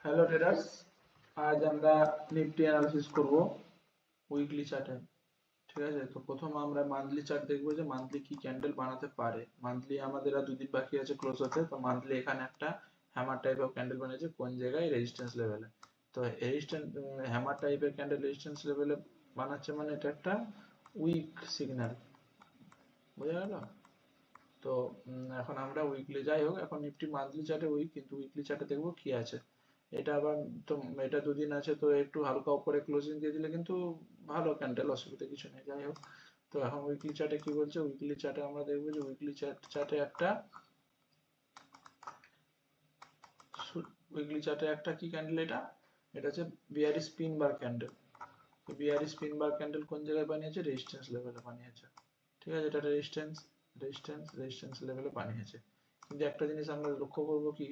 Hello traders, আজ আমরা Nifty analysis করব উইকলি চার্টে। ঠিক আছে, তো প্রথম আমরা মান্থলি চার্ট দেখবো যে মান্থলি কি ক্যান্ডেল বানাতে পারে। মান্থলি আমাদের আর দুদিন বাকি আছে ক্লোজ হতে। তো মান্থলি এখানে একটা হ্যামার টাইপ অফ ক্যান্ডেল বানিয়েছে কোন জায়গায়, রেজিস্ট্যান্স লেভেলে। তো রেজিস্ট্যান্স হ্যামার টাইপের ক্যান্ডেল রেজিস্ট্যান্স লেভেলে বানাচ্ছে, মানে এটা একটা উইক সিগন্যাল, বোঝা গেল? তো এখন আমরা উইকলি, যাই হোক, এখন নিফটি মান্থলি চার্টে উইক, কিন্তু উইকলি চার্টে দেখবো কি আছে। এটা আবার তো এটা দুদিন আছে, তো একটু হালকা উপরে ক্লোজিং দিয়ে দিলে কিন্তু ভালো ক্যান্ডেল, অসুবিধা কিছু নেই। যাই হোক, তো এখন উইকলি চার্টে কি বলছে, উইকলি চার্টে আমরা দেখবো যে উইকলি চার্টে একটা কি ক্যান্ডেল, এটা এটা হচ্ছে বিয়ারি স্পিন বার ক্যান্ডেল। তো বিয়ারি স্পিন বার ক্যান্ডেল কোন জায়গায় বানিয়েছে, রেজিস্ট্যান্স লেভেলে বানিয়েছে। ঠিক আছে, এটা রেজিস্ট্যান্স লেভেলে বানিয়েছে। কিন্তু একটা জিনিস আমরা লক্ষ্য করবো কি,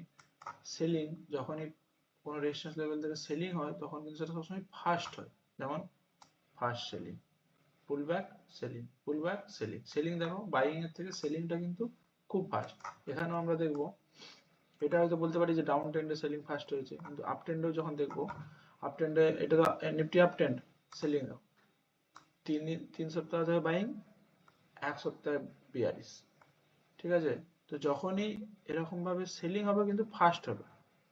সেলিং যখনই কোনো রেজিস্ট্যান্স লেভেল থেকে সেলিং হয় তখন কিন্তু সেটা সবসময় ফাস্ট হয়। যেমন first selling, pullback, selling, pullback, selling. Selling দেখো, বাইং এর থেকে সেলিংটা কিন্তু খুব ফাস্ট। এখানেও আমরা দেখবো, এটা হয়তো বলতে পারি যে ডাউন ট্রেন্ডে সেলিং ফাস্ট হয়েছে, কিন্তু আপ ট্রেন্ডেও যখন দেখবো, আপ ট্রেন্ডে এটা তো নিফটি আপ ট্রেন্ড, সেলিং তিন সপ্তাহ ধরে বাইং, এক সপ্তাহে বিয়ারিশ। ঠিক আছে, তো যখনই এরকম ভাবে সেলিং হবে কিন্তু ফাস্ট হবে।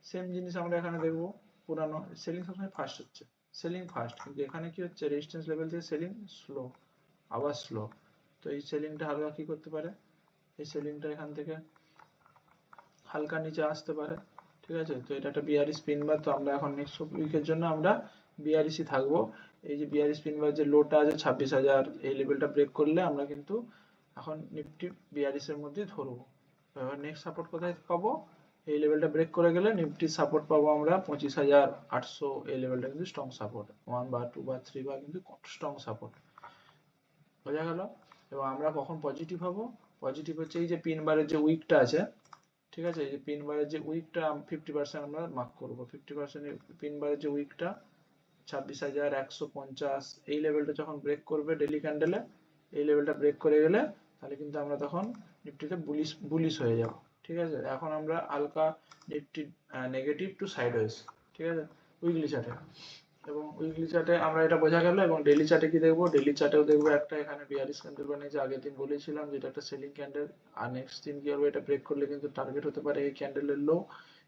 সেম জিনিস আমরা এখানে দেখবো, পুরানো সেলিং সবসময় ফাস্ট হচ্ছে, সেলিং ফাস্ট, কিন্তু এখানে কি হচ্ছে, রেজিস্ট্যান্স লেভেল থেকে সেলিং স্লো, আবার স্লো। তো এই সেলিংটা হালকা কি করতে পারে, এই সেলিংটা এখান থেকে হালকা নিচে আসতে পারে। ঠিক আছে, তো এটা একটা বিয়ারি স্পিন বার। তো আমরা এখন নেক্সট উইকের জন্য আমরা বিয়ারিসি থাকবো। এই যে বিয়ারি স্পিন বার যে লোটা আছে 26,000, এই লেভেলটা ব্রেক করলে আমরা কিন্তু এখন নিফটি বিয়ারিস এর মধ্যে ধরবো। এবার নেক্সট সাপোর্ট কোথায় পাবো, এই লেভেলটা ব্রেক করে গেলে নিফটি সাপোর্ট পাবো আমরা 25,800। এই লেভেলটা কিন্তু স্ট্রং সাপোর্ট, 1 বা 2 বা 3 বা কিন্তু স্ট্রং সাপোর্ট, বোঝা গেল? এবং আমরা কখন পজিটিভ হবো, পজিটিভ হচ্ছে এই যে পিন বারের যে উইকটা আছে। ঠিক আছে, এই যে পিন বারের যে উইকটা 50% আমরা মার্ক করবো। 50% পিন বারের যে উইকটা 26,150, এই লেভেলটা যখন ব্রেক করবে ডেলি ক্যান্ডেলে, এই লেভেলটা ব্রেক করে গেলে তাহলে কিন্তু আমরা তখন নিফটিতে বুলিশ হয়ে যাব। ঠিক আছে, এখন আমরা হালকা নিফটি নেগেটিভ টু সাইডওয়েজ। ঠিক আছে, উইকলি চার্টে। এবং উইকলি চার্টে আমরা এটা বোঝা গেল। এবং ডেলি চার্টে কি দেখবো, ডেলি চার্টেও দেখবো একটা এখানে বিয়ারিশ ক্যান্ডেল বানিয়েছে, আগের দিন বলেছিলাম যেটা একটা সেলিং ক্যান্ডেল। আর নেক্সট দিন কি হবে, এটা ব্রেক করলে কিন্তু টার্গেট হতে পারে এই ক্যান্ডেলের লো,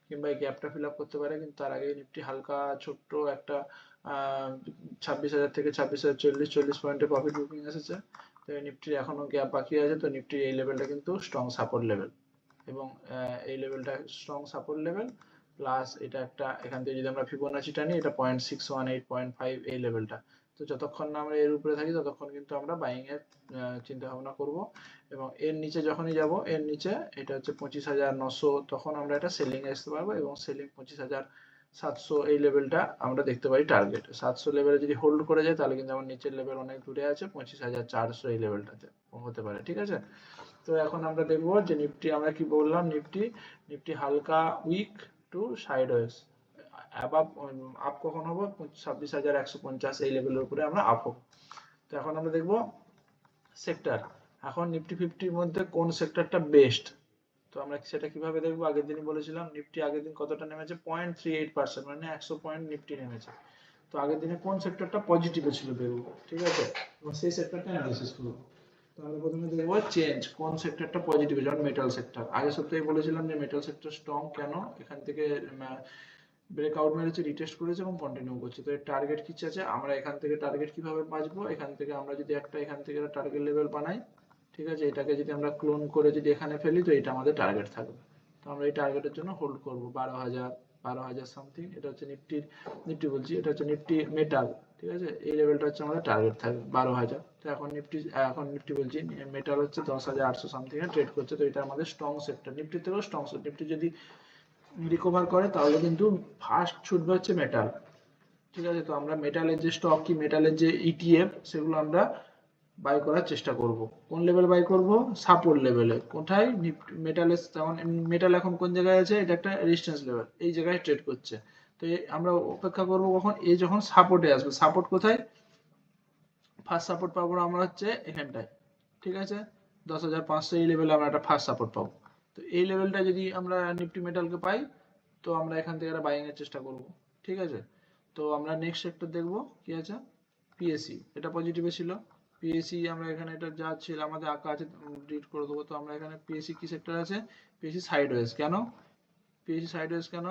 কিংবা এই গ্যাপটা ফিল আপ করতে পারে। কিন্তু তার আগে নিফটি হালকা ছোট্ট একটা 26,000 থেকে 26,040, 40 পয়েন্টে প্রফিট বুকিং এসেছে। তো নিফটির এখনো গ্যাপ বাকি আছে। তো নিফটির এই লেভেলটা কিন্তু স্ট্রং সাপোর্ট লেভেল, এবং এই লেভেলটা স্ট্রং সাপোর্ট লেভেল। প্লাস এটা একটা, এখান থেকে যদি আমরা ফিবোনাচি টানি, এটা 0.618, 0.5 এই লেভেলটা। তো যতক্ষণ না আমরা এর উপরে থাকি ততক্ষণ কিন্তু আমরা বাইং এর চিন্তা ভাবনা করব। এবং এর নিচে যখনই যাব, এর নিচে এটা হচ্ছে 25,900, তখন আমরা এটা সেলিং এ আসতে পারবো। এবং সেলিং 25,700 এই লেভেলটা আমরা দেখতে পারি টার্গেট। 700 লেভেলে যদি হোল্ড করে যায় তাহলে কিন্তু আমার নিচের লেভেল অনেক দূরে আছে, 25,400 এই লেভেলটাতে হতে পারে। ঠিক আছে, তো এখন আমরা দেখবো যে নিফটি, আমরা কি বললাম, নিফটি নিফটি হালকা weak to sideways. Above up কখন হবো, 26,150 এই লেভেলের উপরে আমরা আপ হবো। তো এখন আমরা দেখবো সেক্টর, এখন নিফটি 50-র মধ্যে কোন সেক্টরটা বেস্ট। তো আমরা সেটা কিভাবে দেখবো, আগের দিনই বলেছিলাম নিফটি আগের দিন কতটা নেমেছে, 0.38%, মানে 100 পয়েন্ট নিফটি নেমেছে। তো আগের দিনে কোন সেক্টরটা পজিটিভে ছিল দেখবো। ঠিক আছে, এবং সেই সেক্টরটা অ্যানালিসিস করবো। তাহলে প্রথমে দেখবো চেঞ্জ, কোন সেক্টরটা পজিটিভ। যেমন মেটাল সেক্টর, আগের সপ্তাহে বলেছিলাম যে মেটাল সেক্টর স্ট্রং, কেন, এখান থেকে ব্রেকআউট মেরেছে, রিটেস্ট করেছে এবং কন্টিনিউ করছে। তো এর টার্গেট কি আছে, আমরা এখান থেকে টার্গেট কিভাবে বাঁচবো, এখান থেকে আমরা যদি একটা এখান থেকে টার্গেট লেভেল বানাই, ঠিক আছে, এটাকে যদি আমরা ক্লোন করে যদি এখানে ফেলি, তো এটা আমাদের টার্গেট থাকবে। তো আমরা এই টার্গেটের জন্য হোল্ড করবো 12,000 সামথিং। এটা হচ্ছে নিফটি বলছি, এটা হচ্ছে নিফটি মেটাল। ঠিক আছে, এই লেভেলটা হচ্ছে আমাদের টার্গেট থাকবে 12,000। তো এখন নিফটি বলছি, মেটাল হচ্ছে 10,800 সামথিং এ ট্রেড করছে। তো এটা আমাদের স্ট্রং সেক্টর, নিফটি থেকেও স্ট্রং সেক্টর। নিফটি যদি রিকভার করে তাহলে কিন্তু ফার্স্ট ছুটবে হচ্ছে মেটাল। ঠিক আছে, তো আমরা মেটালের যে স্টক কি, মেটালের যে ইটিএফ, সেগুলো আমরা বাই করার চেষ্টা করব। কোন লেভেল বাই করব, সাপোর্ট লেভেলে। কোথায়, মেটালের, যেমন মেটাল এখন কোন জায়গায় আছে, এটা একটা রেজিস্ট্যান্স লেভেল, এই জায়গায় ট্রেড করছে। তো আমরা অপেক্ষা করব কখন, এই যখন সাপোর্টে আসবে। সাপোর্ট কোথায়, ফার্স্ট সাপোর্ট পাবো আমরা হচ্ছে এখানটায়। ঠিক আছে, 10,500 এই লেভেলে আমরা একটা ফার্স্ট সাপোর্ট পাবো। তো এই লেভেলটা যদি আমরা নিফটি মেটালকে পাই, তো আমরা এখান থেকে একটা বাইং এর চেষ্টা করব, ঠিক আছে। তো আমরা নেক্সট সেক্টর দেখব কি আছে, পিএসসি, এটা পজিটিভে ছিল। পিএসসি আমরা এখানে এটা যা ছিল আমাদের আঁকা আছে ডিলিট করে দেবো। তো আমরা এখানে পিএসসি কি সেক্টর আছে, পিএসসি সাইডওয়েজ। কেন পিএসসি সাইডওয়েজ কেন,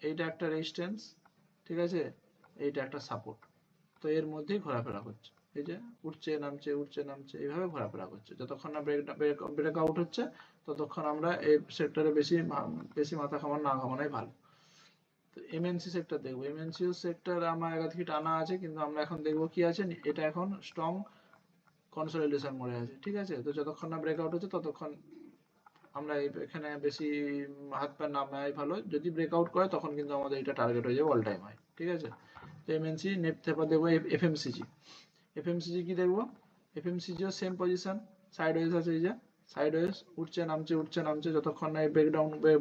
এইটা একটা রেজিস্ট্যান্স, ঠিক আছে, এইটা একটা সাপোর্ট, তো এর মধ্যেই ঘোরাফেরা করছে, এই যে উঠছে নামছে উঠছে নামছে এইভাবে ঘোরাফেরা করছে। যতক্ষণ না ব্রেক আউট হচ্ছে ততক্ষণ আমরা এই সেক্টরে বেশি মাথা না ঘামানোই ভালো। তো এমএনসি সেক্টর দেখবো, এমএনসি সেক্টর আমার আগে থেকে টানা আছে, কিন্তু আমরা এখন দেখবো কি আছে, এটা এখন স্ট্রং কনসলিডেশন মোডে আছে, ঠিক আছে। তো যতক্ষণ না ব্রেক আউট হচ্ছে ততক্ষণ আমরা এখানে বেশি হাত পা নামাই ভালো। যদি ব্রেকআউট করে তখন কিন্তু আমাদের এটা টার্গেট হয়ে যাবে অল টাইম হাই, ঠিক আছে। তো এমএনসি তারপর দেখবো এফএমসিজি। এফএমসিজি কি দেখবো, এফএমসিজিও সেম পজিশন, সাইডওয়েজ আছে, এই যে সাইডওয়েজ উঠছে নামছে, যতক্ষণ না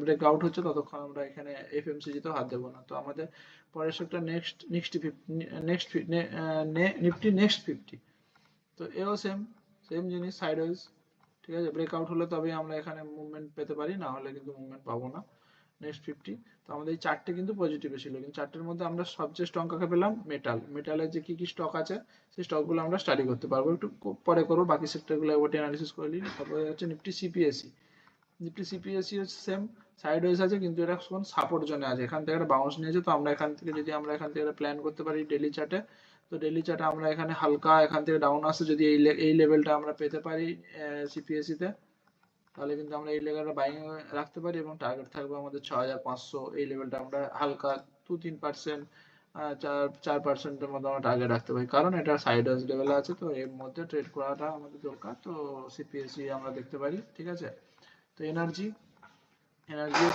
ব্রেকআউট হচ্ছে ততক্ষণ আমরা এখানে এফএমসিজি তো হাত দেবো না। তো আমাদের পরের সেক্টর নিফটি নেক্সট 50। তো এও সেম জিনিস, সাইডওয়েজ, ঠিক আছে। ব্রেকআউট হলে তবে আমরা এখানে মুভমেন্ট পেতে পারি, না হলে কিন্তু মুভমেন্ট পাবো না। নেক্সট 50। তো আমাদের এই চারটে কিন্তু পজিটিভে ছিল, কিন্তু চারটের মধ্যে আমরা সবচেয়ে স্ট্রং কাকে পেলাম, মেটালের যে কি কি স্টক আছে সেই স্টকগুলো আমরা স্টাডি করতে পারবো, একটু পরে করবো, বাকি সেক্টরগুলো একবার অ্যানালিসিস করে নিই। তারপরে হচ্ছে নিফটি সিপিএসসি। নিফটি সিপিএসসি হচ্ছে সেম, সাইডওয়েজ আছে, কিন্তু এটা কোন সাপোর্ট জোনে আছে, এখান থেকে একটা বাউন্স নিয়েছে। তো আমরা এখান থেকে একটা প্ল্যান করতে পারি ডেইলি চার্টে, তো ডেইলি চার্টে আমরা এখানে হালকা এখান থেকে ডাউন আসছে, যদি এই লেভেলটা আমরা পেতে পারি সিপিএসসি তে, তাহলে কিন্তু আমরা এই লেভেলটা বাইং রাখতে পারি, এবং টার্গেট থাকবে আমাদের 6500। এই লেভেলটা আমরা হালকা 2-3%, 4%-এর মধ্যে আমরা টার্গেট রাখতে পারি, কারণ এটা সাইডওয়েজ লেভেলে আছে, তো এর মধ্যে ট্রেড করাটা আমাদের দরকার। তো সিপিএসসি আমরা দেখতে পারি, ঠিক আছে। তো এনার্জিও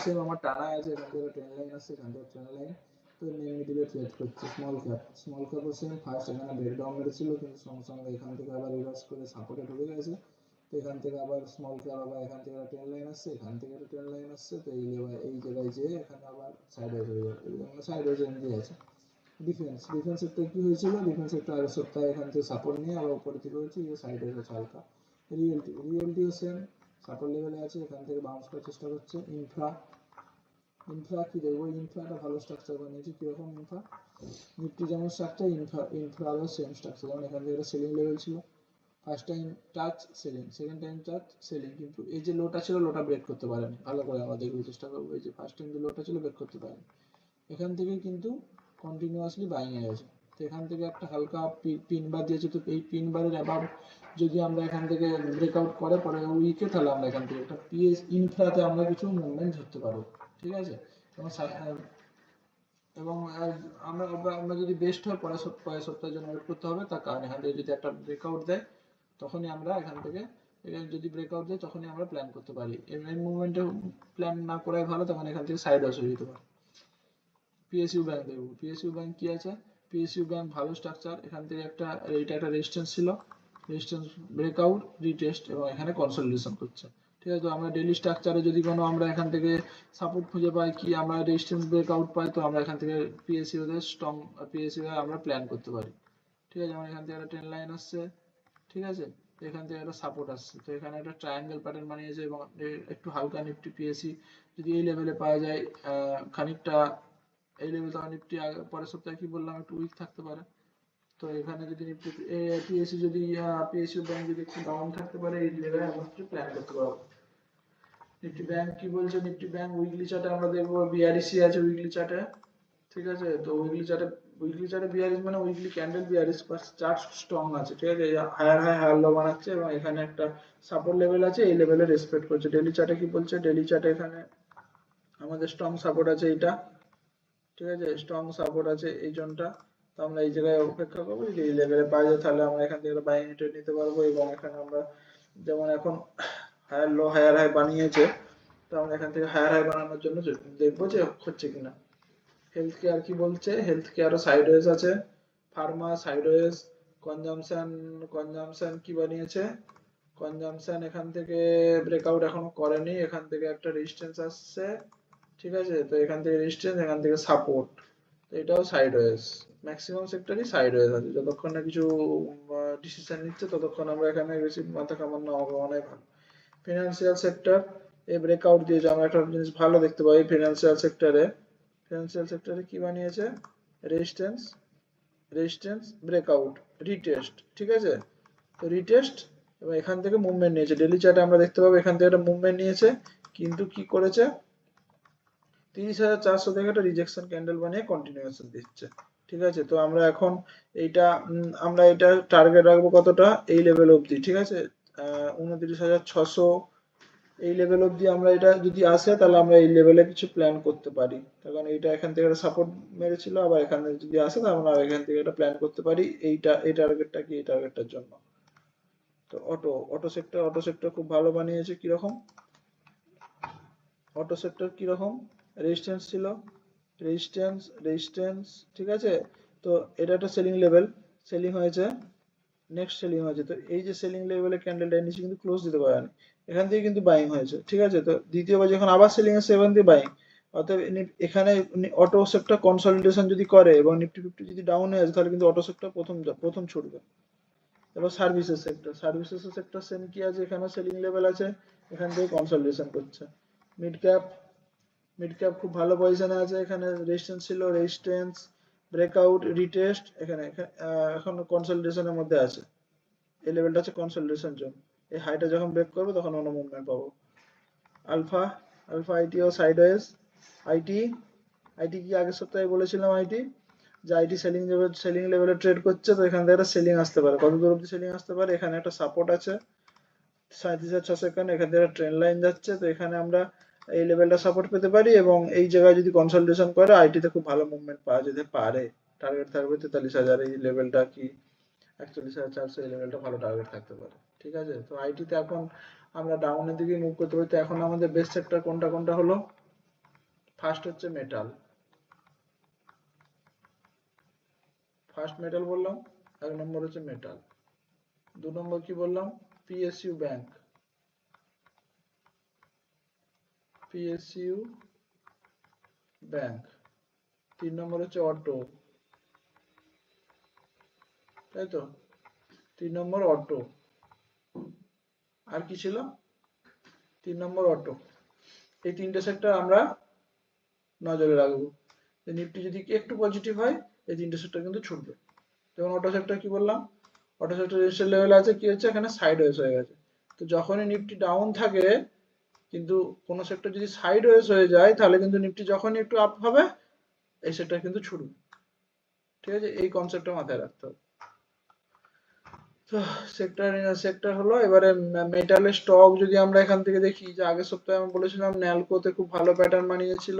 সেম আমার টানা আছে, এখান থেকে ট্রেন লাইন আছে, এখান থেকে ট্রেন লাইন, তো মিডিলে ট্রেড করছে। স্মল ক্যাপও সেম, ফার্স্ট এখানে ব্রেকডাউন মেরেছিল, কিন্তু সঙ্গে সঙ্গে এখান থেকে আবার রিভার্স করে সাপোর্টে ঢুকে গেছে। তো এখান থেকে আবার স্মল ক্যাপ, আবার এখান থেকে একটা ট্রেন লাইন আসছে, এখান থেকে একটা ট্রেন লাইন আসছে, তো এই জায়গায় যেয়ে এখানে আবার সাইডওয়েজ হয়ে যাবে, সাইডওয়েজ এমনি আছে। ডিফেন্সের তো কি হয়েছিল, ডিফেন্সের তো আগের সপ্তাহে এখান থেকে সাপোর্ট নিয়ে আবার উপরে থেকে হয়েছে, এই সাইডওয়েজ আছে হালকা। রিয়েলটিও সেম, সাপোর্ট লেভেলে আছে, এখান থেকে বাউন্স করার চেষ্টা করছে। ইনফ্রা কি দেখবো, ইনফ্রা একটা ভালো স্ট্রাকচার বানিয়েছে। কিরকম ইনফ্রা, নিফটি যেমন স্ট্রাকচার, ইনফ্রারও সেম স্ট্রাকচার। যেমন এখান থেকে একটা সেলিং লেভেল ছিল, first time touch selling, second time touch selling, কিন্তু এই যে লোটা ছিল লোটা ব্রেক করতে পারেনি। ভালো করে আমরা দেখতে চেষ্টা করবো, এই যে ফার্স্ট টাইম যে লোটা ছিল ব্রেক করতে পারেনি, এখান থেকে কিন্তু কন্টিনিউয়াসলি বাইং এ গেছে। তো এখান থেকে একটা হালকা পিন বার দিয়েছে, তো এই পিন বারের অ্যাবাভ যদি আমরা এখান থেকে ব্রেকআউট করে পরে উইকে, তাহলে আমরা এখান থেকে একটা ইনফ্রাতে আমরা কিছু মুভমেন্ট ধরতে পারবো, ঠিক আছে। এবং আমরা যদি বেস্ট হয় পরের সপ্তাহের জন্য ওয়েট করতে হবে, তার কারণ এখান থেকে যদি একটা ব্রেকআউট দেয় তখনই আমরা এখান থেকে, যদি ব্রেকআউট দেয় তখনই আমরা প্ল্যান করতে পারি। এই মুভমেন্টে প্ল্যান না করাই ভালো, তখন এখান থেকে সাইড আসে যেতে পারে। পিএসইউ ব্যাংক দেখবো, পিএসইউ ব্যাংক কি আছে, পিএসইউ ব্যাংক ভালো স্ট্রাকচার, এখান থেকে এটা একটা রেজিস্ট্যান্স ছিল, রেজিস্ট্যান্স ব্রেকআউট রিটেস্ট, এবং এখানে কনসলিডেশন করছে, ঠিক আছে। তো আমরা ডেইলি স্ট্রাকচারে যদি কোনো আমরা এখান থেকে সাপোর্ট খুঁজে পাই, কি আমরা রেজিস্ট্যান্স ব্রেকআউট পাই, তো আমরা এখান থেকে পিএসইউ তে স্ট্রং পিএসইউ আমরা প্ল্যান করতে পারি, ঠিক আছে। যেমন এখান থেকে একটা ট্রেন লাইন আসছে, ঠিক আছে, এখান থেকে একটা সাপোর্ট আসছে, তো এখানে একটা ট্রায়াঙ্গেল প্যাটার্ন বানিয়েছে, এবং একটু হালকা নিফটি পিএসসি যদি এই লেভেলে পাওয়া যায়, খানিকটা এই লেভেল, তখন নিফটি পরের সপ্তাহে কি বললাম একটু উইক থাকতে পারে। তো এখানে যদি নিফটি পিএসসি যদি পিএসইউ ব্যাংক যদি একটু ডাউন থাকতে পারে, এই লেভেলে আমরা কিছু প্ল্যান করতে পারবো। নিফটি ব্যাংক কি বলছে, নিফটি ব্যাংক উইকলি চার্টে আমরা দেখবো বিআরসি আছে উইকলি চার্টে, ঠিক আছে। তো উইকলি চার্টে বিআরএস মানে weekly candle BRS chart strong আছে, ঠিক আছে। হায়ার লো বানাচ্ছে, এবং এখানে একটা সাপোর্ট লেভেল আছে, এই লেভেলে রেসপেক্ট করছে। ডেইলি চার্টে কি বলছে, ডেইলি চার্টে এখানে আমাদের স্ট্রং সাপোর্ট আছে এইটা, ঠিক আছে, স্ট্রং সাপোর্ট আছে এই জোনটা। তো আমরা এই জায়গায় অপেক্ষা করবো, যদি এই লেভেলে পাই যায় তাহলে আমরা এখান থেকে বাইং ট্রেড নিতে পারবো। এবং এখানে আমরা যেমন এখন হায়ার লো হায়ার হাই বানিয়েছে, তো আমরা এখান থেকে হায়ার হাই বানানোর জন্য দেখবো যে হচ্ছে কিনা। হেলথ কেয়ার কি বলছে, হেলথ কেয়ারও সাইডওয়েজ আছে, ফার্মা সাইডওয়েজ, কনজামশন কি বানিয়েছে, কনজামশন এখান থেকে ব্রেকআউট এখনো করেনি, এখান থেকে একটা রেজিস্ট্যান্স আসছে, ঠিক আছে। তো এখান থেকে রেজিস্ট্যান্স, এখান থেকে সাপোর্ট, তো এটাও সাইডওয়েজ। ম্যাক্সিমাম সেক্টরই সাইডওয়েজ আছে, যতক্ষণ না কিছু ডিসিশন নিচ্ছে ততক্ষণ আমরা এখানে বেশি মাথা কামানোই ভালো। ফিনান্সিয়াল সেক্টর এই ব্রেকআউট দিয়েছে, আমরা একটা জিনিস ভালো দেখতে পাই ফিনান্সিয়াল সেক্টরে, ফিনান্সিয়াল সেক্টরে কি বানিয়েছে, রেজিস্ট্যান্স, ব্রেকআউট, রিটেস্ট, ঠিক আছে। তো রিটেস্ট এবং এখান থেকে মুভমেন্ট নিয়েছে, ডেইলি চার্টে আমরা দেখতে পাবো এখান থেকে একটা মুভমেন্ট নিয়েছে, কিন্তু কি করেছে 30,400 থেকে একটা রিজেকশন ক্যান্ডেল বানিয়ে কন্টিনিউয়েশন দিচ্ছে, ঠিক আছে। তো আমরা এখন এইটা আমরা এটা টার্গেট রাখবো কতটা, এই লেভেল অবধি, ঠিক আছে। 29,600 এই লেভেল অবধি আমরা, এটা যদি আসে তাহলে আমরা এই লেভেলে কিছু প্ল্যান করতে পারি, কারণ এইটা এখান থেকে একটা সাপোর্ট মেরেছিল, আবার এখানে যদি আসে তাহলে আমরা এখান থেকে একটা প্ল্যান করতে পারি এইটা, এই টার্গেটটা কি, এই টার্গেটটার জন্য। তো অটো সেক্টর খুব ভালো বানিয়েছে। কিরকম অটো সেক্টর, কিরকম রেজিস্ট্যান্স ছিল, রেজিস্ট্যান্স, ঠিক আছে। তো এটা একটা সেলিং লেভেল, সেলিং হয়েছে, নেক্সট সেলিং হয়েছে। তো এই যে সেলিং লেভেলের ক্যান্ডেলটা নিচে কিন্তু ক্লোজ দিতে পারেনি, এখান থেকে কিন্তু বাইং হয়েছে, ঠিক আছে। তো দ্বিতীয়বার যখন আবার সেলিং এসে এখান থেকে বাইং, অতএব এখানে অটো সেক্টর কনসলিডেশন যদি করে এবং নিফটি ফিফটি যদি ডাউন হয়ে যায় তাহলে কিন্তু অটো সেক্টর প্রথম ছুটবে। এবার সার্ভিসেস সেক্টর সেম কি আছে, এখানে সেলিং লেভেল আছে, এখান থেকে কনসলিডেশন করছে। মিড ক্যাপ খুব ভালো পজিশনে আছে, এখানে রেজিস্ট্যান্স ছিল, রেজিস্ট্যান্স, ব্রেকআউট, রিটেস্ট, এখানে এখন কনসলিডেশনের মধ্যে আছে, এই লেভেলটা হচ্ছে কনসলিডেশন জোন। এই হাইটা যখন ব্রেক করবে তখন অন্য মুভমেন্ট পাবো। আলফা আইটি ও সাইডওয়েজ। আইটি কি আগের সপ্তাহে বলেছিলাম, যে আইটি সেলিং লেভেলে ট্রেড করছে, তো এখান থেকে একটা সেলিং আসতে পারে। কত দূর অব্দি সেলিং আসতে পারে, এখানে একটা সাপোর্ট আছে 37,600, এখানে থেকে একটা ট্রেন্ড লাইন যাচ্ছে, তো এখানে আমরা এই লেভেলটা সাপোর্ট পেতে পারি, এবং এই জায়গায় যদি কনসলিডেশন করে আইটিতে খুব ভালো মুভমেন্ট পাওয়া যেতে পারে। টার্গেট থাকবে 43,000, এই লেভেলটা কি 41,400, এই লেভেলটা ভালো টার্গেট থাকতে পারে, ঠিক আছে। তো আইটিতে এখন আমরা ডাউনের দিকে মুভ করতে পারি। তো এখন আমাদের বেস্ট সেক্টর কোনটা হলো, ফার্স্ট হচ্ছে মেটাল, বললাম, 1 নম্বর হচ্ছে মেটাল, 2 নম্বর কি বললাম, পিএসইউ ব্যাংক, পিএসইউ ব্যাংক, 3 নম্বর হচ্ছে অটো, তাই তো, 3 নম্বর অটো, আর কি ছিল, 3 নম্বর অটো। এই তিনটে সেক্টর আমরা নজরে রাখবো, নিফটি যদি একটু পজিটিভ হয় এই তিনটে সেক্টর কিন্তু ছুটবে। যেমন অটো সেক্টর কি বললাম, অটো সেক্টর রেজিস্ট্যান্স লেভেল আছে, কি হচ্ছে এখানে সাইডওয়েজ হয়ে গেছে। তো যখনই নিফটি ডাউন থাকে, কিন্তু কোন সেক্টর যদি সাইডওয়েজ হয়ে যায় তাহলে কিন্তু নিফটি যখনই একটু আপ হবে এই সেক্টর কিন্তু ছুটবে, ঠিক আছে। এই কনসেপ্টটা মাথায় রাখতে হবে। তো সেক্টর হলো। এবারে মেটালের স্টক যদি আমরা এখান থেকে দেখি, যে আগের সপ্তাহে আমি বলেছিলাম ন্যালকোতে খুব ভালো প্যাটার্ন বানিয়েছিল,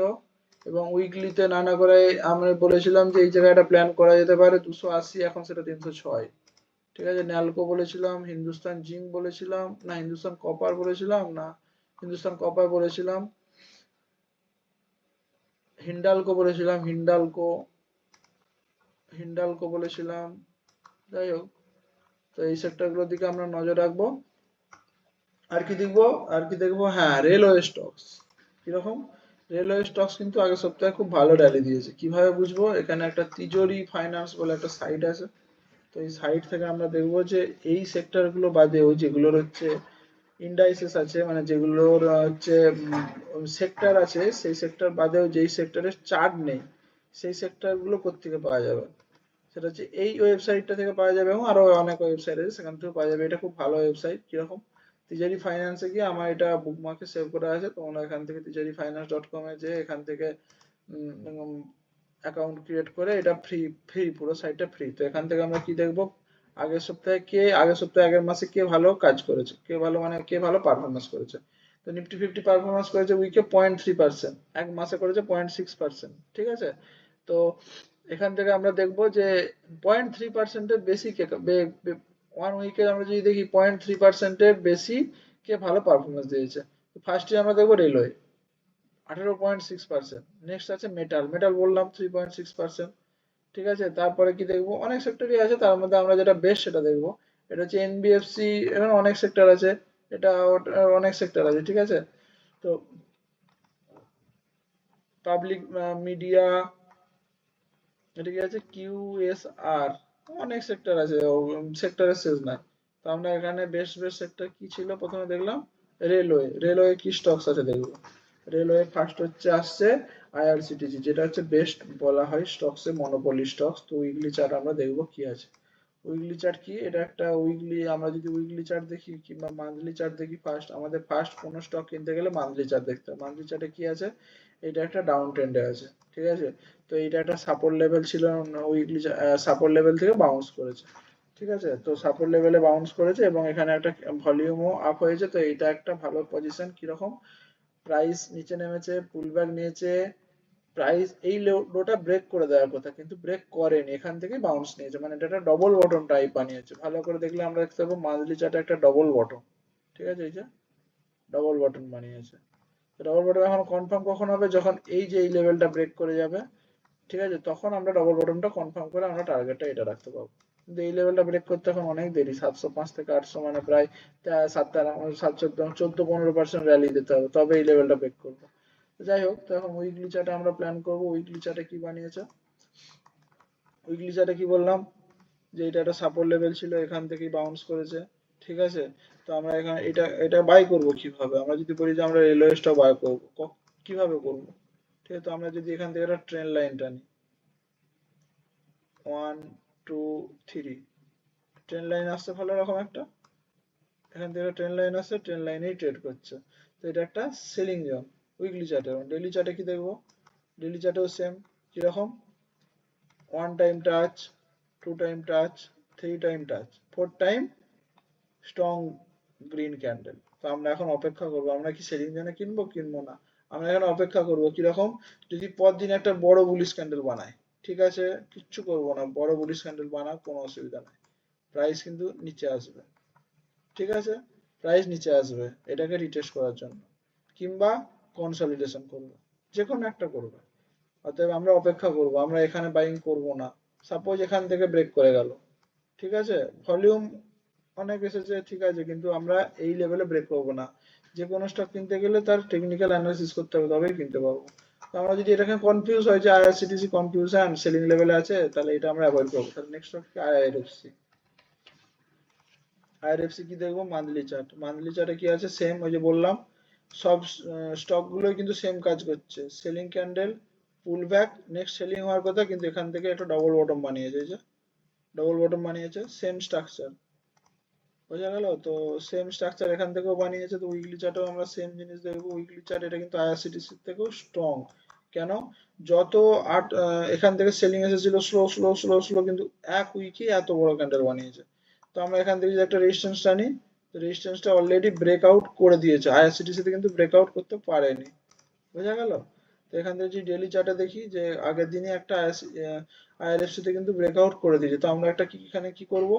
এবং উইকলিতে নানা করে আমরা বলেছিলাম যে এই জায়গাটা প্ল্যান করা যেতে পারে 280, এখন সেটা 306, ঠিক আছে। ন্যালকো বলেছিলাম, হিন্দুস্তান জিঙ্ক বলেছিলাম, না হিন্দুস্তান কপার বলেছিলাম, না হিন্দুস্তান কপার বলেছিলাম, হিন্ডালকো বলেছিলাম, যাই হোক। তো এই সেক্টরগুলোর দিকে আমরা নজর রাখবো। আর কি দেখবো, হ্যাঁ, রেলওয়ে স্টকস। কিরকম, রেলওয়ে স্টকস কিন্তু আগের সপ্তাহে খুব ভালো র্যালি দিয়েছে। কিভাবে বুঝবো, এখানে একটা তিজোরি ফাইন্যান্স বলে একটা সাইট আছে, তো এই সাইট থেকে আমরা দেখবো যে এই সেক্টরগুলো বাদেও যেগুলোর হচ্ছে ইন্ডাইসেস আছে, মানে যেগুলোর হচ্ছে সেক্টর আছে, সেই সেক্টর বাদেও যেই সেক্টরের চার্ট নেই সেই সেক্টরগুলো কোত্থেকে পাওয়া যাবে, সেটা হচ্ছে এই ওয়েবসাইটটা থেকে পাওয়া যাবে, এবং আরো অনেক ওয়েবসাইট আছে সেখান থেকে পাওয়া যাবে। এটা খুব ভালো ওয়েবসাইট। কিরকম, তিজারি ফাইন্যান্সে গিয়ে আমার এটা বুকমার্কে সেভ করা আছে, তোমরা এখান থেকে tijaarifinance.com এ যে এখান থেকে অ্যাকাউন্ট ক্রিয়েট করে, এটা ফ্রি, পুরো সাইটটা ফ্রি। তো এখান থেকে আমরা কি দেখবো, আগের সপ্তাহে আগের মাসে কে ভালো কাজ করেছে, কে ভালো পারফরমেন্স করেছে। তো নিফটি ফিফটি পারফরমেন্স করেছে উইকে 0.3%, এক মাসে করেছে 0.6%, ঠিক আছে। তো এখান থেকে আমরা দেখবো যে 0.3%-এর বেশি ওয়ান উইকে আমরা যদি দেখি 0.3%-এর বেশি কে ভালো পারফরমেন্স দিয়েছে। ফার্স্টে আমরা দেখবো রেলওয়ে 18.6%, নেক্সট আছে মেটাল বললাম 3.6%, ঠিক আছে। তারপরে কি দেখবো, অনেক সেক্টরই আছে, তার মধ্যে আমরা যেটা বেস্ট সেটা দেখবো। এটা হচ্ছে এনবিএফসি, এখানে অনেক সেক্টর আছে, এটা অনেক সেক্টর আছে, ঠিক আছে। তো পাবলিক মিডিয়া, এটা কি আছে কিউএসআর, অনেক সেক্টর আছে, সেক্টরের শেষ নাই। তো আমরা এখানে বেস্ট সেক্টর কি ছিল প্রথমে দেখলাম, রেলওয়ে কি স্টকস আছে দেখবো। রেলওয়ে ফার্স্ট হচ্ছে আসছে আইআরসিটিসি, যেটা হচ্ছে বেস্ট বলা হয় স্টকসে, মনোপলি স্টকস। তো উইকলি চার্ট আমরা দেখবো কি আছে। উইকলি চার্ট কি, এটা একটা উইকলি, আমরা যদি উইকলি চার্ট দেখি কিংবা মান্থলি চার্ট দেখি, আমাদের ফার্স্ট কোনো স্টক কিনতে গেলে মান্থলি চার্ট দেখতে হবে। মান্থলি চার্টে কি আছে, এটা একটা ডাউন ট্রেন্ডে আছে, ঠিক আছে। তো এটা একটা সাপোর্ট লেভেল ছিল, উইকলি সাপোর্ট লেভেল থেকে বাউন্স করেছে, ঠিক আছে। তো সাপোর্ট লেভেলে বাউন্স করেছে এবং এখানে একটা ভলিউমও আপ হয়েছে। তো এটা একটা ভালো পজিশন। কিরকম, প্রাইস নিচে নেমেছে, পুলব্যাক নিয়েছে, প্রাইস এই লোটা ব্রেক করে দেওয়ার কথা কিন্তু ব্রেক করেনি, এখান থেকে বাউন্স নিয়েছে, মানে এটা একটা ডবল বটম টাইপ বানিয়েছে। ভালো করে দেখলে আমরা দেখতে পাবো মান্থলি চার্টে একটা ডবল বটম, ঠিক আছে, এই যে ডবল বটম বানিয়েছে। ডবল বটম এখন কনফার্ম কখন হবে, যখন এই যে এই লেভেলটা ব্রেক করে যাবে, ঠিক আছে, তখন আমরা ডবল বটমটা কনফার্ম করে আমরা টার্গেটটা এটা রাখতে পারবো। কিন্তু এই লেভেলটা ব্রেক করতে এখন অনেক দেরি, 705 থেকে 800, মানে প্রায় 14-15% র্যালি দিতে হবে, তবে এই লেভেলটা ব্রেক করবো। যাই হোক, তো এখন উইকলি চার্টে আমরা প্ল্যান করব। উইকলি চার্টে কি বানিয়েছে, উইকলি চার্টে কি বললাম, যে এটা একটা সাপোর্ট লেভেল ছিল, এখান থেকেই বাউন্স করেছে, ঠিক আছে। তো আমরা এখানে এটা এটা বাই করব কিভাবে, আমরা যদি বলি যে আমরা রেলওয়ে স্টক বাই করব, কিভাবে করব, ঠিক আছে। তো আমরা যদি এখান থেকে একটা ট্রেন লাইন টানি, 1 2 3, ট্রেন লাইন আসছে ভালো রকম একটা, এখান থেকে ট্রেন লাইন আসছে, ট্রেন লাইনেই ট্রেড করছে। তো এটা একটা সেলিং জোন উইকলি চার্টে। এবং ডেইলি চার্টে কি দেখবো, ডেইলি চার্টেও সেম, কিরকম, 1 time touch, 2 time touch, 3 time touch, 4 time strong green candle. তো আমরা এখন অপেক্ষা করবো, আমরা কি সেলিং জোনে কিনবো কিনবো না, আমরা এখানে অপেক্ষা করবো। কিরকম, যদি পরদিন একটা বড় বুলিশ ক্যান্ডেল বানায়, ঠিক আছে, কিচ্ছু করবো না, বড় বুলিশ ক্যান্ডেল বানাক, কোনো অসুবিধা নাই, প্রাইস কিন্তু নিচে আসবে, ঠিক আছে, প্রাইস নিচে আসবে এটাকে রিটেস্ট করার জন্য, কিংবা কনসলিডেশন করবে, যে কোনো একটা করবে। অতএব আমরা অপেক্ষা করব, আমরা এখানে বাইং করব না। সাপোজ এখান থেকে ব্রেক করে গেল, ঠিক আছে, ভলিউম অনেক এসেছে, ঠিক আছে, কিন্তু আমরা এই লেভেলে ব্রেক করব না। যে কোনো স্টক কিনতে গেলে তার টেকনিক্যাল অ্যানালিসিস করতে হবে, তবেই কিনতে পারবো। তো আমরা যদি এটাকে কনফিউজ হয় যে আইআরসিটিসি কনফিউশন সেলিং লেভেলে আছে, তাহলে এটা আমরা অ্যাভয়েড করবো। তাহলে নেক্সট স্টক কি, আইআরএফসি। আইআরএফসি কি দেখবো, মান্থলি চার্ট। মান্থলি চার্টে কি আছে, সেম ওই যে বললাম, সব স্টক গুলোই কিন্তু সেম কাজ করছে, সেলিং ক্যান্ডেল, পুল ব্যাক, নেক্সট সেলিং হওয়ার কথা, কিন্তু এখান থেকে একটা ডবল বটম বানিয়েছে, এই যে ডবল বটম বানিয়েছে, সেম স্ট্রাকচার, বোঝা গেল। তো সেম স্ট্রাকচার এখান থেকেও বানিয়েছে। তো উইকলি চার্টেও আমরা সেম জিনিস দেখবো। উইকলি চার্ট এটা কিন্তু আইআরসিটিসি থেকেও স্ট্রং, কেন, যত এখান থেকে সেলিং এসেছিল স্লো স্লো স্লো স্লো, কিন্তু এক উইকে এত বড় ক্যান্ডেল বানিয়েছে। তো আমরা এখান থেকে যদি একটা রেজিস্ট্যান্স টানি, তো রেজিস্ট্যান্সটা অলরেডি ব্রেকআউট করে দিয়েছে, আইআরসিটিসি তে কিন্তু ব্রেকআউট করতে পারেনি, বোঝা গেল। তো এখান থেকে যদি ডেইলি চার্টে দেখি, যে আগের দিনে একটা আইআরএফসি তে কিন্তু ব্রেকআউট করে দিয়েছে। তো আমরা একটা কি এখানে কি করব,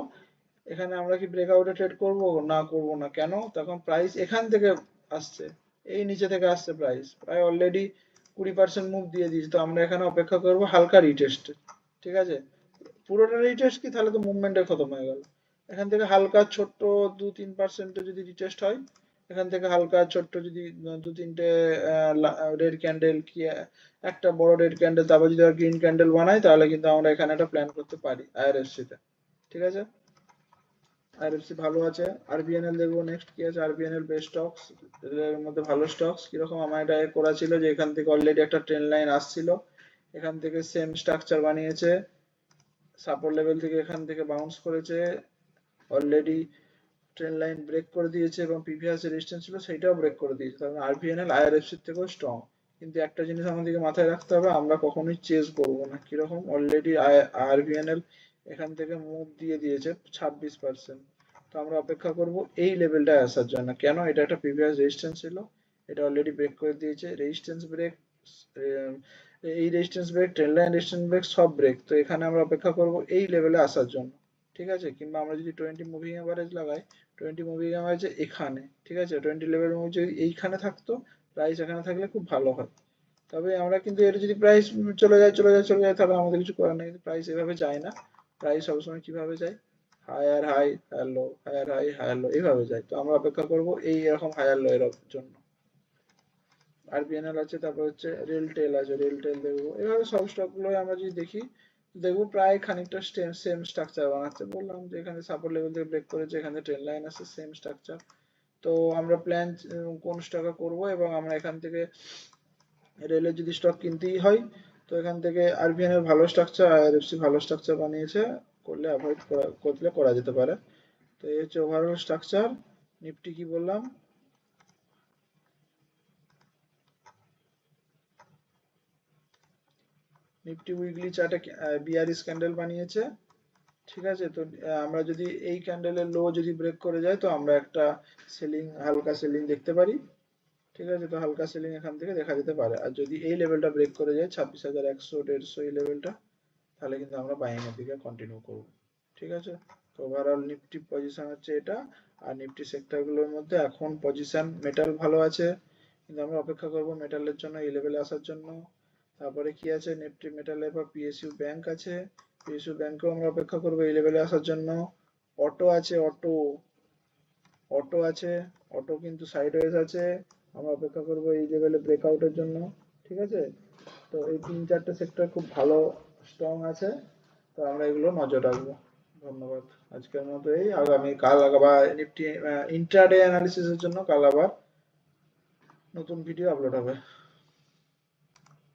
এখানে আমরা কি ব্রেকআউটে ট্রেড করব না, করব না, কেন, তখন প্রাইস এখান থেকে আসছে, এই নিচে থেকে আসছে, প্রাইস প্রায় অলরেডি 20% মুভ দিয়ে দিয়েছে। তো আমরা এখানে অপেক্ষা করব হালকা রিটেস্ট, ঠিক আছে। পুরোটা রিটেস্ট কি, তাহলে তো মুভমেন্টে খতম হয়ে গেল। এখান থেকে হালকা ছোট্ট 2-3% যদি রিটেস্ট হয়, এখান থেকে হালকা ছোট্ট যদি 2-3টে রেড ক্যান্ডেল কি একটা বড় রেড ক্যান্ডেল, তারপর যদি গ্রিন ক্যান্ডেল বানাই, তাহলে কিন্তু আমরা এখানে একটা প্ল্যান করতে পারি আইআরএফসি তে, ঠিক আছে। আইআরএফসি ভালো আছে। আরবিএনএল দেখবো নেক্সট কি আছে, আরবিএনএল বেস্ট স্টকস, এর মধ্যে ভালো স্টকস। কিরকম, আমার এটা করা ছিল যে এখান থেকে অলরেডি একটা ট্রেন লাইন আসছিল, এখান থেকে সেম স্ট্রাকচার বানিয়েছে, সাপোর্ট লেভেল থেকে এখান থেকে বাউন্স করেছে, অলরেডি ট্রেন লাইন ব্রেক করে দিয়েছে, এবং প্রিভিয়াস রেজিস্ট্যান্স ছিল সেটাও ব্রেক করে দিয়েছে। কারণ আরবিএনএল আইআরএফসি থেকেও স্ট্রং। কিন্তু একটা জিনিস আমাদেরকে মাথায় রাখতে হবে, আমরা কখনোই চেজ করবো না। কিরকম, অলরেডি আরবিএনএল এখান থেকে মুভ দিয়ে দিয়েছে 26%। তো আমরা অপেক্ষা করব এই লেভেলটায় আসার জন্য, কেন, এটা একটা প্রিভিয়াস রেজিস্ট্যান্স ছিল, এটা অলরেডি ব্রেক করে দিয়েছে, রেজিস্ট্যান্স ব্রেক, এই resistance break, trend line resistance break, সব ব্রেক। তো এখানে আমরা অপেক্ষা করব এই লেভেলে আসার জন্য, ঠিক আছে। কিংবা আমরা যদি 20 মুভিং এভারেজ লাগাই, 20 মুভিং এভারেজ এখানে, ঠিক আছে, 20 লেভেল যদি এইখানে থাকতো, প্রাইস এখানে থাকলে খুব ভালো হয়। তবে আমরা কিন্তু এটা যদি প্রাইস চলে যায় চলে যায় চলে যায়, তাহলে আমাদের কিছু করার নেই। প্রাইস এভাবে যায় না, প্রাইস সবসময় কিভাবে যায়, higher high higher low, higher high higher low, এইভাবে যায়। তো আমরা অপেক্ষা করব এই এরকম হায়ার লো এর জন্য। আরবিএনএল আছে, তারপর হচ্ছে রেলটেল আছে, রেলটেল দেখবো। এভাবে সব স্টক গুলো আমরা যদি দেখি, দেখবো প্রায় খানিকটা সেম স্ট্রাকচার বানাচ্ছে। বললাম যে এখানে সাপোর্ট লেভেল থেকে ব্রেক করেছে, এখানে ট্রেন লাইন আছে, সেম স্ট্রাকচার। তো আমরা প্ল্যান কোন স্টকে করব, এবং আমরা এখান থেকে রেলের যদি স্টক কিনতেই হয় তো এখান থেকে আরবিএন এর ভালো স্ট্রাকচার, আইআরএফসি ভালো স্ট্রাকচার বানিয়েছে, করলে অ্যাভয়েড করলে করা যেতে পারে। তো এই হচ্ছে ওভারঅল স্ট্রাকচার। নিফটি কি বললাম, নিফটি উইকলি চার্টে বিআরএস ক্যান্ডেল বানিয়েছে, ঠিক আছে। তো আমরা যদি এই ক্যান্ডেলের লো যদি ব্রেক করে যায় তো আমরা একটা সেলিং, হালকা সেলিং দেখতে পারি, ঠিক আছে। তো হালকা সেলিং এখান থেকে দেখা যেতে পারে। আর যদি এই লেভেলটা ব্রেক করে যায় 26,100 150 এই লেভেলটা, তাহলে কিন্তু আমরা বাইং এর দিকে কন্টিনিউ করব, ঠিক আছে। তো ওভারঅল নিফটি পজিশন হচ্ছে এটা। আর নিফটি সেক্টরগুলোর মধ্যে এখন পজিশন মেটাল ভালো আছে, কিন্তু আমরা অপেক্ষা করব মেটালের জন্য এই লেভেলে আসার জন্য। তারপরে কি আছে, নিফটি মেটালের পর পিএসইউ ব্যাংক আছে, পিএসইউ ব্যাংকেও আমরা অপেক্ষা করব এই লেভেলে আসার জন্য। অটো আছে, অটো আছে, অটো কিন্তু সাইডওয়েজ আছে, আমরা অপেক্ষা করব এই লেভেলে ব্রেকআউটের জন্য, ঠিক আছে। তো এই 3-4টে সেক্টর খুব ভালো স্ট্রং আছে, তো আমরা এগুলো নজর রাখবো। ধন্যবাদ। আজকের মতো এই, আগামী কাল আবার নিফটি ইন্ট্রাডে অ্যানালিসিসের জন্য কাল আবার নতুন ভিডিও আপলোড হবে।